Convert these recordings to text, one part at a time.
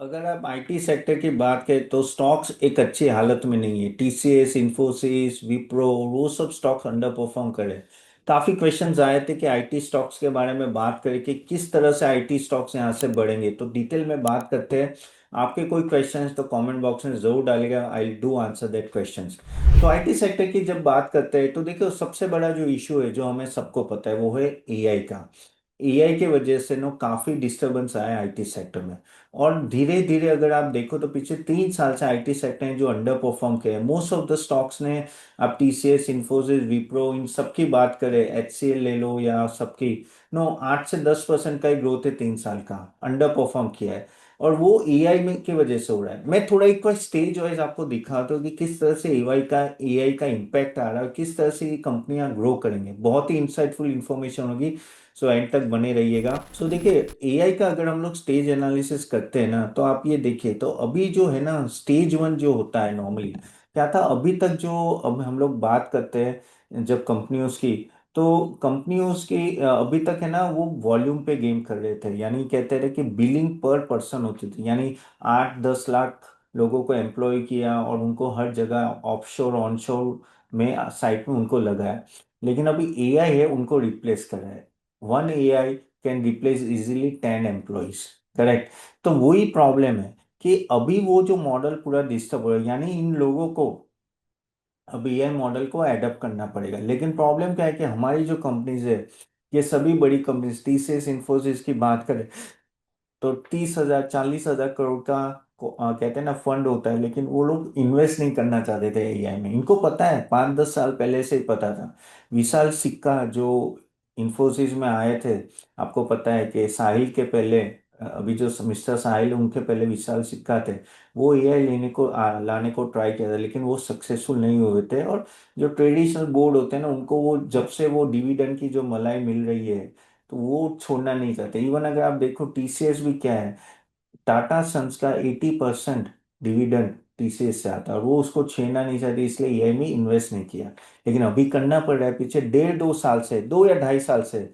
अगर आप IT sector की बात करें तो स्टॉक्स एक अच्छी हालत में नहीं है। टीसीएस, इंफोसिस, विप्रो, वो सब स्टॉक्स अंडर परफॉर्म करे। काफी क्वेश्चंस आए थे कि आईटी स्टॉक्स के बारे में बात करें कि किस तरह से आईटी स्टॉक्स यहाँ से बढ़ेंगे, तो डिटेल में बात करते हैं। आपके कोई क्वेश्चंस तो कमेंट बॉक्स में जरूर डालिएगा, I do answer that questions. तो आईटी सेक्टर की जब बात करते हैं तो देखियो, सबसे बड़ा जो इशू है जो हमें सबको पता है वो है एआई का। एआई के वजह से नो काफी डिस्टरबेंस आया आईटी सेक्टर में। और धीरे धीरे अगर आप देखो तो पिछले 3 साल से आईटी सेक्टर ने जो अंडर परफॉर्म किया है, मोस्ट ऑफ द स्टॉक्स ने। आप टीसीएस, इंफोसिस, विप्रो, इन सबकी बात करें, एचसीएल ले लो या सबकी, नो 8 से 10% का ही ग्रोथ है 3 साल का। अंडर परफॉर्म किया है। और वो एआई में की वजह से हो रहा है। मैं थोड़ा एक बार स्टेज वाइज आपको दिखाता हूँ कि किस तरह से एआई का इम्पैक्ट आ रहा है, किस तरह से ये कंपनियां ग्रो करेंगे। बहुत ही इंसाइटफुल इंफॉर्मेशन होगी। सो एंड तक बने रहिएगा। सो देखिए, एआई का अगर हम लोग स्टेज एनालिसिस करते हैं ना, तो आप ये देखिए, तो अभी जो है ना, स्टेज 1 जो होता है नॉर्मली क्या था अभी तक, जो अब हम लोग बात करते हैं जब कंपनियों की, तो कंपनियों की अभी तक है ना, वो वॉल्यूम पे गेम कर रहे थे। यानी कहते रहे कि बिलिंग पर पर्सन होती थी, यानी 8-10 लाख लोगों को एम्प्लॉय किया और उनको हर जगह ऑफशोर ऑनशोर में साइट में उनको लगाया। लेकिन अभी एआई है उनको रिप्लेस कर रहा है। 1 AI can replace easily 10 employees. Correct. तो वही प्रॉब्लम है कि अभी वो जो मॉडल पूरा डिस्टर्ब हो रहा है, यानी इन लोगों को अब एआई मॉडल को एडप्ट करना पड़ेगा। लेकिन प्रॉब्लम क्या है कि हमारी जो कंपनीज है, ये सभी बड़ी कंपनीज, टीसीएस, इन्फोसिस की बात करें तो 30,000 40,000 करोड़ का कहते हैं ना फंड होता है, लेकिन वो लोग इन्वेस्ट नहीं करना चाहते थे एआई में। इनको पता है, 5-10 साल पहले से ही पता था। विशाल सिक्का जो इन्फोसिस में आए थे, आपको पता है कि साहिल के पहले, अभी जो मिस्टर साहिल उनके पहले विशाल सिक्का थे। वो एआई लाने को ट्राई किया था, लेकिन वो सक्सेसफुल नहीं हुए थे। और जो ट्रेडिशनल बोर्ड होते हैं ना, उनको वो जब से वो डिविडेंड की जो मलाई मिल रही है, तो वो छोड़ना नहीं चाहते। इवन अगर आप देखो टीसीएस भी क्या है, टाटा सन्स का 80% डिविडेंड टीसीएस से आता है, और वो उसको छेड़ना नहीं चाहते, इसलिए ईआई में इन्वेस्ट नहीं किया। लेकिन अभी करना पड़ रहा है, पीछे 1.5-2 साल से, 2 या 2.5 साल से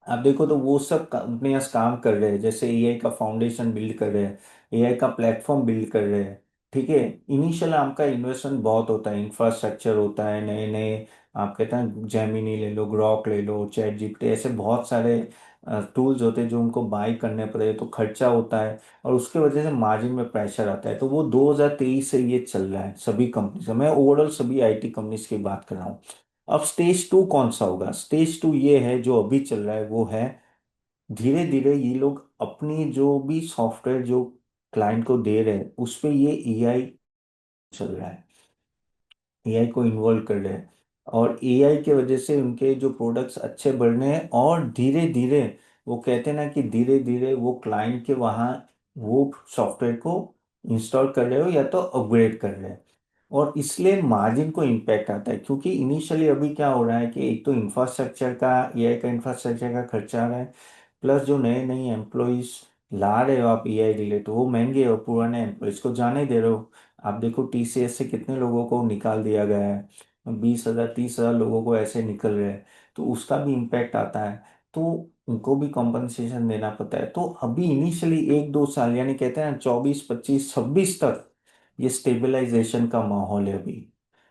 आप देखो तो वो सब कंपनियां काम कर रहे हैं, जैसे एआई का फाउंडेशन बिल्ड कर रहे हैं, एआई का प्लेटफॉर्म बिल्ड कर रहे हैं। ठीक है। इनिशियल आपका इन्वेस्टमेंट बहुत होता है, इंफ्रास्ट्रक्चर होता है, नए नए आप कहते हैं जेमिनी ले लो, ग्रॉक ले लो, चैट जीपीटी, ऐसे बहुत सारे टूल्स होते हैं जो उनको बाई करने पड़े, तो खर्चा होता है। और उसके वजह से मार्जिन में प्रेशर आता है। तो वो 2023 से ये चल रहा है सभी कंपनी से, मैं ओवरऑल सभी आईटी कंपनीज की बात कर रहा हूँ। अब स्टेज 2 कौन सा होगा? स्टेज 2 ये है जो अभी चल रहा है, वो है धीरे धीरे ये लोग अपनी जो भी सॉफ्टवेयर जो क्लाइंट को दे रहे हैं उस पे ये एआई चल रहा है, एआई को इन्वॉल्व कर रहे हैं। और एआई के वजह से उनके जो प्रोडक्ट्स अच्छे बढ़ रहे हैं, और धीरे धीरे वो कहते हैं ना कि धीरे धीरे वो क्लाइंट के वहाँ वो सॉफ्टवेयर को इंस्टॉल कर रहे हो या तो अपग्रेड कर रहे हैं। और इसलिए मार्जिन को इम्पैक्ट आता है, क्योंकि इनिशियली अभी क्या हो रहा है कि एक तो इंफ्रास्ट्रक्चर का, एआई का इंफ्रास्ट्रक्चर का खर्चा आ रहा है, प्लस जो नए नए एम्प्लॉयज ला रहे हो आप एआई रिलेटेड, वो महंगे, और पुराने एम्प्लॉयज को जाने दे रहे हो। आप देखो टीसीएस से कितने लोगों को निकाल दिया गया है, 20,000 30,000 लोगों को ऐसे निकल रहे हैं। तो उसका भी इम्पैक्ट आता है। तो उनको भी कॉम्पनसेशन देना पड़ता है। तो अभी इनिशियली 1-2 साल, यानी कहते हैं 24 25 26 तक ये स्टेबलाइजेशन का माहौल है अभी।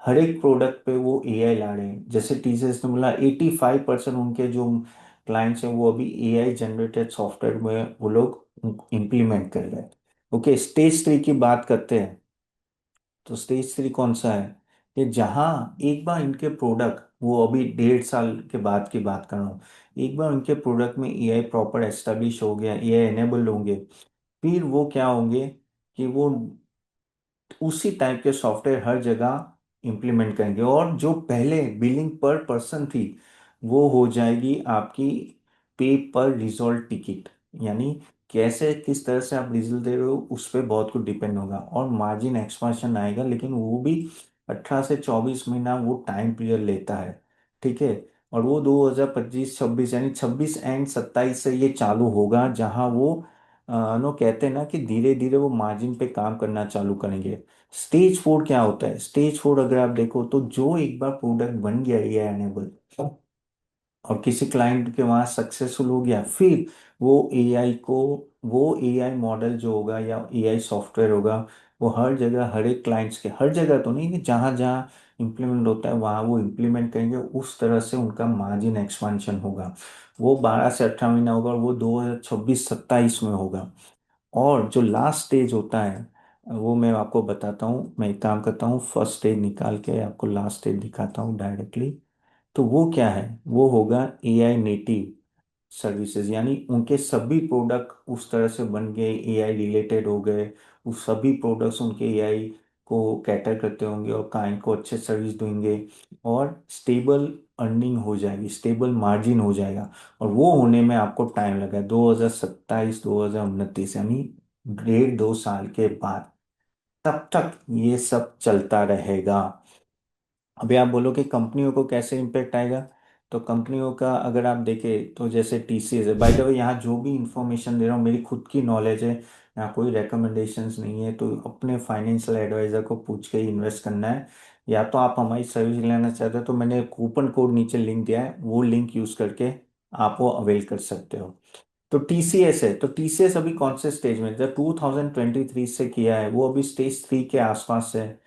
हर एक प्रोडक्ट पे वो एआई ला रहे हैं। जैसे टीसीएस ने बोला 85% उनके जो क्लाइंट्स हैं वो अभी एआई जनरेटेड सॉफ्टवेयर में वो लोग इम्प्लीमेंट कर रहे हैं। ओके, स्टेज 3 की बात करते हैं। तो स्टेज 3 कौन सा है? कि जहां एक बार इनके प्रोडक्ट, वो अभी 1.5 साल के बाद की बात कर रहा हूँ, एक बार उनके प्रोडक्ट में एआई प्रॉपर एस्टेब्लिश हो गया, एआई एनेबल्ड होंगे, फिर वो क्या होंगे कि वो उसी टाइप के सॉफ्टवेयर हर जगह इंप्लीमेंट करेंगे। और जो पहले बिलिंग पर पर्सन थी, वो हो जाएगी आपकी पे पर रिजॉल्व टिकट। यानी कैसे किस तरह से आप रिजल्ट दे रहे हो उस पर बहुत कुछ डिपेंड होगा, और मार्जिन एक्सपांशन आएगा, लेकिन वो भी 18 से 24 महीना वो टाइम पीरियड लेता है। ठीक है। और वो 2025 26, यानी 26 एंड 27 से ये चालू होगा, जहां वो नो कहते हैं ना कि धीरे धीरे वो मार्जिन पे काम करना चालू करेंगे। स्टेज 4 क्या होता है? स्टेज 4 अगर आप देखो तो जो एक बार प्रोडक्ट बन गया एआई एनेबल, और किसी क्लाइंट के वहाँ सक्सेसफुल हो गया, फिर वो एआई को, वो एआई मॉडल जो होगा या एआई सॉफ्टवेयर होगा, वो हर जगह, हर एक क्लाइंट्स के, हर जगह तो नहीं, कि जहाँ जहाँ इम्प्लीमेंट होता है वहाँ वो इम्प्लीमेंट करेंगे, उस तरह से उनका मार्जिन एक्सपांशन होगा। वो 12 से 18 महीना होगा, और वो 2026-27 में होगा। और जो लास्ट स्टेज होता है वो मैं आपको बताता हूँ। मैं एक काम करता हूँ, फर्स्ट स्टेज निकाल के आपको लास्ट स्टेज दिखाता हूँ डायरेक्टली। तो वो क्या है, वो होगा एआई नेटिव सर्विसेज, यानी उनके सभी प्रोडक्ट उस तरह से बन गए, एआई रिलेटेड हो गए। उस सभी प्रोडक्ट्स उनके एआई को कैटर करते होंगे और क्लाइंट को अच्छे सर्विस देंगे, और स्टेबल अर्निंग हो जाएगी, स्टेबल मार्जिन हो जाएगा। और वो होने में आपको टाइम लगा, 2027-2029, यानी 1.5-2 साल के बाद। तब तक ये सब चलता रहेगा। अभी आप बोलो कि कंपनियों को कैसे इम्पेक्ट आएगा। तो कंपनियों का अगर आप देखें तो जैसे टीसीएस है, बाय द वे यहाँ जो भी इंफॉर्मेशन दे रहा हूँ मेरी खुद की नॉलेज है, यहाँ कोई रेकमेंडेशंस नहीं है, तो अपने फाइनेंशियल एडवाइजर को पूछ के ही इन्वेस्ट करना है। या तो आप हमारी सर्विस लेना चाहते हो तो मैंने कूपन कोड नीचे लिंक दिया है, वो लिंक यूज़ करके आप वो अवेल कर सकते हो। तो टीसीएस है, तो टीसीएस अभी कौन से स्टेज में, जब 2023 से किया है वो अभी स्टेज 3 के आसपास है।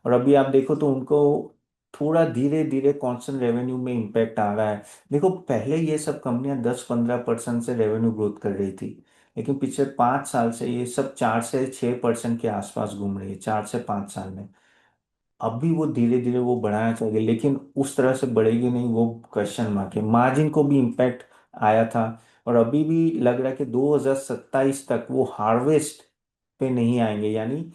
और अभी आप देखो तो उनको थोड़ा धीरे धीरे कांस्टेंट रेवेन्यू में इम्पैक्ट आ रहा है। देखो पहले ये सब कंपनियां 10-15% से रेवेन्यू ग्रोथ कर रही थी, लेकिन पिछले 5 साल से ये सब 4 से 6% के आसपास घूम रही है, 4 से 5 साल में। अभी वो धीरे धीरे वो बढ़ाना चाहिए, लेकिन उस तरह से बढ़ेगी नहीं, वो क्वेश्चन मार्क है। मार्जिन को भी इम्पैक्ट आया था, और अभी भी लग रहा है कि 2027 तक वो हार्वेस्ट पे नहीं आएंगे, यानी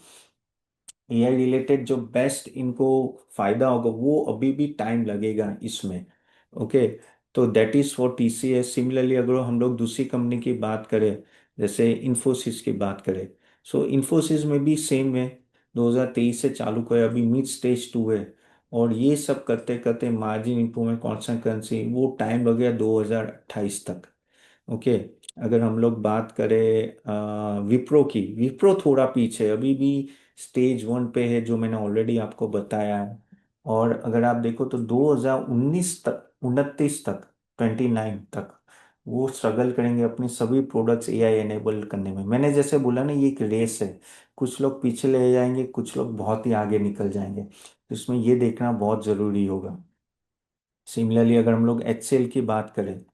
एआई रिलेटेड जो बेस्ट इनको फायदा होगा वो अभी भी टाइम लगेगा इसमें। ओके, तो that is for TCS. Similarly अगर हम लोग दूसरी कंपनी की बात करें, जैसे इंफोसिस की बात करें, सो इंफोसिस में भी सेम है, 2023 से चालू करे, अभी मिड स्टेज 2 है। और ये सब करते करते मार्जिन इंप्रूवमेंट, कांस्टेंट करेंसी, वो टाइम लगेगा 2028 तक। ओके, अगर हम लोग बात करें विप्रो की, विप्रो थोड़ा पीछे अभी भी स्टेज 1 पे है, जो मैंने ऑलरेडी आपको बताया है। और अगर आप देखो तो 2019 तक, 29 तक वो स्ट्रगल करेंगे अपनी सभी प्रोडक्ट्स एआई एनेबल करने में। मैंने जैसे बोला ना, ये एक रेस है, कुछ लोग पीछे ले जाएंगे, कुछ लोग बहुत ही आगे निकल जाएंगे, तो इसमें ये देखना बहुत ज़रूरी होगा। सिमिलरली अगर हम लोग एचसीएल की बात करें,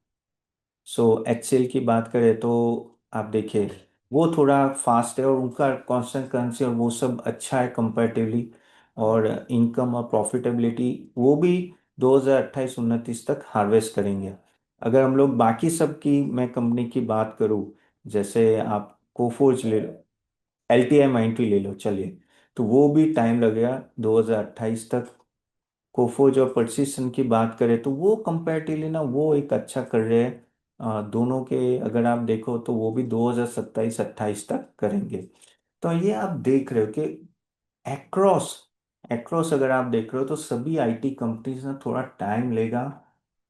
सो एक्सेल की बात करें तो आप देखिए वो थोड़ा फास्ट है, और उनका कांस्टेंट करेंसी और वो सब अच्छा है कंपैरेटिवली। और इनकम और प्रॉफिटेबिलिटी वो भी 2028-29 तक हार्वेस्ट करेंगे। अगर हम लोग बाकी सब की, मैं कंपनी की बात करूँ, जैसे आप कोफोर्ज ले लो, LTIMindtree ले लो चलिए, तो वो भी टाइम लगेगा 2028 तक। कोफोज और पर्सिस्टेंट की बात करें तो वो कंपैरेटिवली ना वो एक अच्छा कर रहे हैं। दोनों के अगर आप देखो तो वो भी 2027-28 तक करेंगे। तो ये आप देख रहे हो कि एक्रॉस एक्रॉस अगर आप देख रहे हो तो सभी आईटी कंपनीज ना थोड़ा टाइम लेगा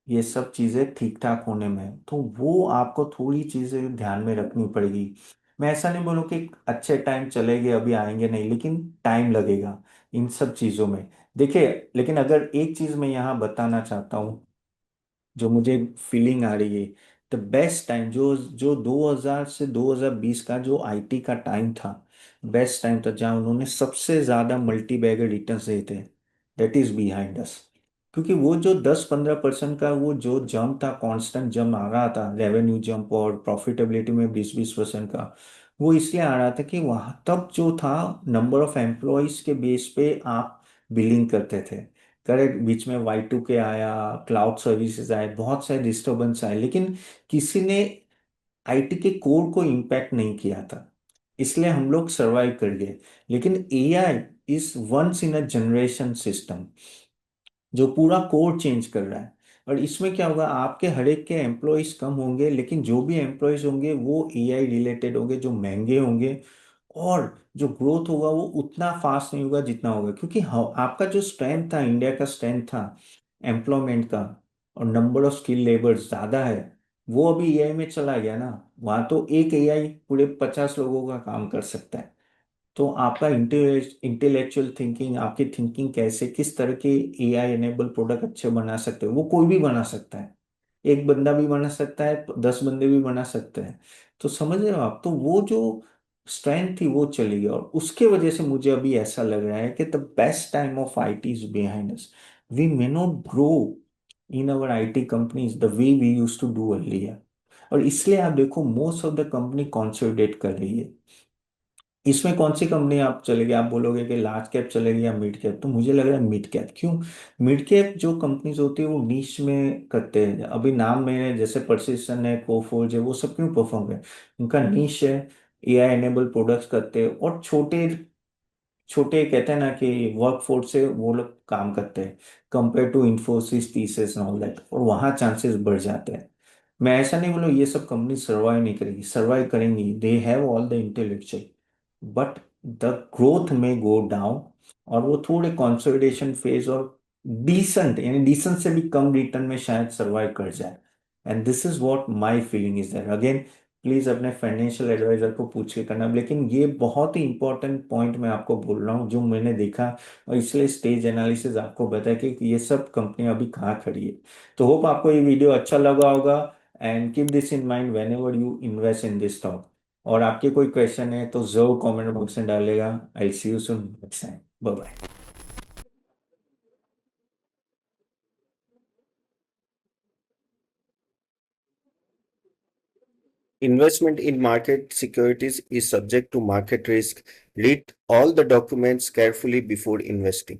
ये सब चीज़ें ठीक ठाक होने में, तो वो आपको थोड़ी चीज़ें ध्यान में रखनी पड़ेगी। मैं ऐसा नहीं बोलूँ कि अच्छे टाइम चलेंगे अभी आएंगे नहीं, लेकिन टाइम लगेगा इन सब चीज़ों में। देखिए, लेकिन अगर एक चीज़ मैं यहाँ बताना चाहता हूँ, जो मुझे फीलिंग आ रही है, द बेस्ट टाइम जो जो 2000 से 2020 का जो आईटी का टाइम था, बेस्ट टाइम था जहाँ उन्होंने सबसे ज्यादा मल्टी बैगर रिटर्न्स दिए थे, दैट इज बिहाइंड अस। क्योंकि वो जो 10-15% का वो जो जंप था, कांस्टेंट जंप आ रहा था, रेवेन्यू जंप और प्रॉफिटेबिलिटी में 20-20% का, वो इसलिए आ रहा था कि वहां तब जो था नंबर ऑफ एम्प्लॉयज के बेस पे आप बिलिंग करते थे। करेक्ट, बीच में Y2K आया, क्लाउड सर्विसेज आए, बहुत सारे डिस्टरबेंस आए, लेकिन किसी ने आईटी के कोर को इम्पैक्ट नहीं किया था, इसलिए हम लोग सरवाइव कर गए। लेकिन AI is once in a generation system, जो पूरा कोड चेंज कर रहा है। और इसमें क्या होगा, आपके हर एक के एम्प्लॉयज कम होंगे, लेकिन जो भी एम्प्लॉयज होंगे वो एआई रिलेटेड होंगे, जो महंगे होंगे। और जो ग्रोथ होगा वो उतना फास्ट नहीं होगा जितना होगा, क्योंकि आपका जो स्ट्रेंथ था, इंडिया का स्ट्रेंथ था एम्प्लॉयमेंट का, और नंबर ऑफ स्किल लेबर ज्यादा है, वो अभी एआई में चला गया ना। वहां तो एक एआई पूरे 50 लोगों का काम कर सकता है। तो आपका इंटेलेक्चुअल थिंकिंग, आपकी थिंकिंग कैसे, किस तरह के एआई एनेबल प्रोडक्ट अच्छे बना सकते हो, वो कोई भी बना सकता है। एक बंदा भी बना सकता है, 10 बंदे भी बना सकते हैं। तो समझ रहे हो आप, तो वो जो स्ट्रेंथ थी वो चली गई, और उसके वजह से मुझे अभी ऐसा लग रहा है कि the best time of IT is behind us. We may not grow in our IT companies the way we use to do earlier. और इसलिए आप देखो most of the company consolidate कर रही है। इसमें कौन सी कंपनी आप चलेगी, आप बोलोगे कि लार्ज कैप चलेगी या मिड कैप, तो मुझे लग रहा है मिड कैप। क्यों? मिड कैप जो कंपनीज होती है वो नीश में करते हैं। अभी नाम में जैसे परसिस्टेंट है, कोफोर्ज है, वो सब क्यों परफॉर्म है? उनका नीश है, एआई एनेबल प्रोडक्ट्स करते हैं, और छोटे छोटे कहते हैं ना कि वर्क फोर्स से वो लोग काम करते हैं, compare to Infosys, TCS and all that, और वहाँ चांसेस बढ़ जाते हैं। मैं ऐसा नहीं बोलूँ ये सब कंपनी सर्वाइव नहीं करेगी, सर्वाइव करेंगी, they have all the intellectual, but the growth में गो डाउन, और वो थोड़े कंसोलिडेशन फेज और डिसेंट, यानी डिसेंट से भी कम रिटर्न में शायद सर्वाइव कर जाए। And this is what my feeling is that. Again, please अपने फाइनेंशियल एडवाइजर को पूछ के करना, लेकिन ये बहुत ही इंपॉर्टेंट पॉइंट मैं आपको बोल रहा हूँ जो मैंने देखा, और इसलिए स्टेज एनालिसिस आपको बताया कि ये सब कंपनियां अभी कहाँ खड़ी है। तो होप आपको ये वीडियो अच्छा लगा होगा, and keep this in mind when ever you invest in this stock. और आपके कोई क्वेश्चन है तो जरूर कमेंट बॉक्स में डालेगा। I see you soon next time. Bye bye. Investment in market securities is subject to market risk. Read all the documents carefully before investing.